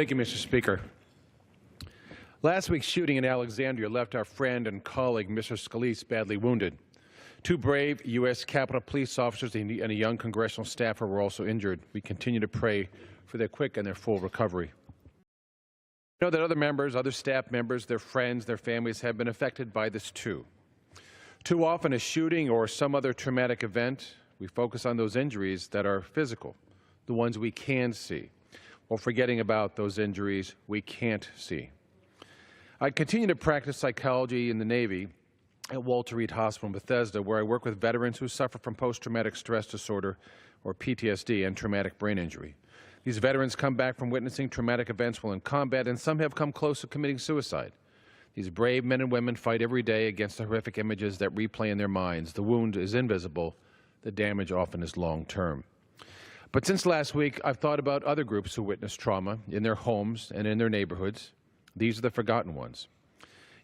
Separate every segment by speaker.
Speaker 1: Thank you, Mr. Speaker. Last week's shooting in Alexandria left our friend and colleague, Mr. Scalise, badly wounded. Two brave U.S. Capitol Police officers and a young congressional staffer were also injured. We continue to pray for their quick and their full recovery. We know that other members, other staff members, their friends, their families have been affected by this too. Too often a shooting or some other traumatic event, we focus on those injuries that are physical, the ones we can see, while forgetting about those injuries we can't see. I continue to practice psychology in the Navy at Walter Reed Hospital in Bethesda, where I work with veterans who suffer from post-traumatic stress disorder, or PTSD, and traumatic brain injury. These veterans come back from witnessing traumatic events while in combat, and some have come close to committing suicide. These brave men and women fight every day against the horrific images that replay in their minds. The wound is invisible. The damage often is long-term. But since last week, I've thought about other groups who witness trauma in their homes and in their neighborhoods. These are the forgotten ones.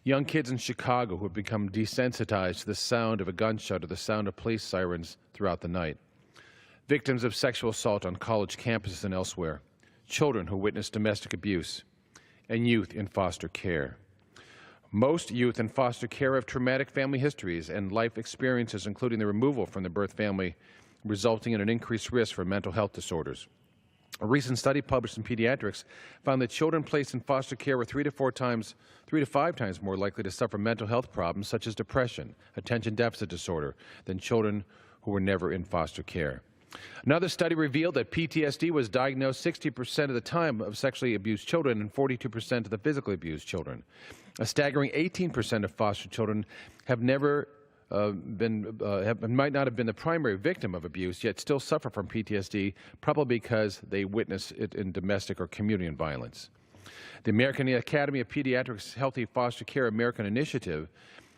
Speaker 1: Young kids in Chicago who have become desensitized to the sound of a gunshot or the sound of police sirens throughout the night. Victims of sexual assault on college campuses and elsewhere. Children who witness domestic abuse. And youth in foster care. Most youth in foster care have traumatic family histories and life experiences, including the removal from the birth family, resulting in an increased risk for mental health disorders. A recent study published in Pediatrics found that children placed in foster care were 3 to 5 times more likely to suffer mental health problems such as depression, attention deficit disorder, than children who were never in foster care. Another study revealed that PTSD was diagnosed 60% of the time of sexually abused children and 42% of the physically abused children. A staggering 18% of foster children have never might not have been the primary victim of abuse, yet still suffer from PTSD, probably because they witness it in domestic or community violence. The American Academy of Pediatrics Healthy Foster Care American Initiative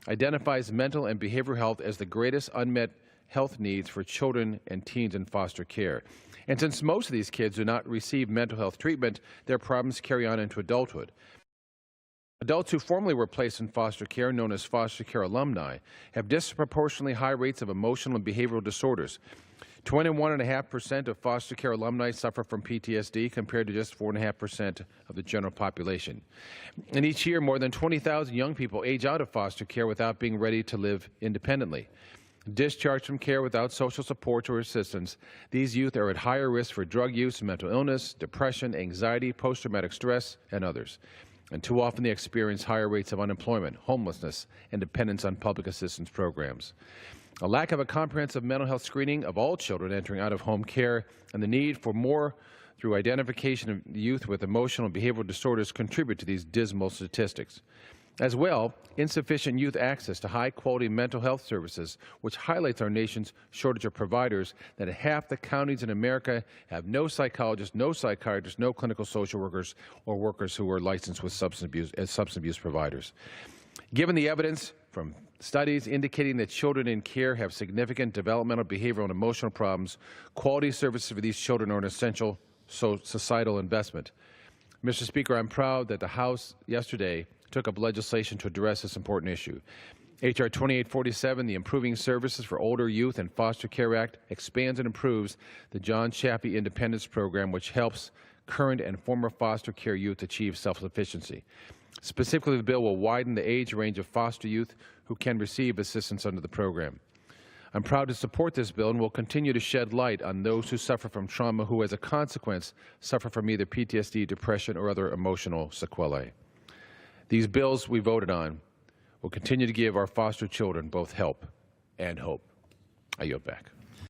Speaker 1: identifies mental and behavioral health as the greatest unmet health needs for children and teens in foster care. And since most of these kids do not receive mental health treatment, their problems carry on into adulthood. Adults who formerly were placed in foster care, known as foster care alumni, have disproportionately high rates of emotional and behavioral disorders. 21.5% of foster care alumni suffer from PTSD, compared to just 4.5% of the general population. And each year, more than 20,000 young people age out of foster care without being ready to live independently. Discharged from care without social support or assistance, these youth are at higher risk for drug use, mental illness, depression, anxiety, post-traumatic stress, and others. And too often they experience higher rates of unemployment, homelessness, and dependence on public assistance programs. A lack of a comprehensive mental health screening of all children entering out-of-home care and the need for more through identification of youth with emotional and behavioral disorders contribute to these dismal statistics. As well, insufficient youth access to high-quality mental health services, which highlights our nation's shortage of providers, that half the counties in America have no psychologists, no psychiatrists, no clinical social workers, or workers who are licensed with substance abuse providers. Given the evidence from studies indicating that children in care have significant developmental, behavioral, and emotional problems, quality services for these children are an essential societal investment. Mr. Speaker, I'm proud that the House yesterday took up legislation to address this important issue. H.R. 2847, the Improving Services for Older Youth and Foster Care Act, expands and improves the John Chaffee Independence Program, which helps current and former foster care youth achieve self-sufficiency. Specifically, the bill will widen the age range of foster youth who can receive assistance under the program. I'm proud to support this bill and will continue to shed light on those who suffer from trauma who, as a consequence, suffer from either PTSD, depression, or other emotional sequelae. These bills we voted on will continue to give our foster children both help and hope. I yield back.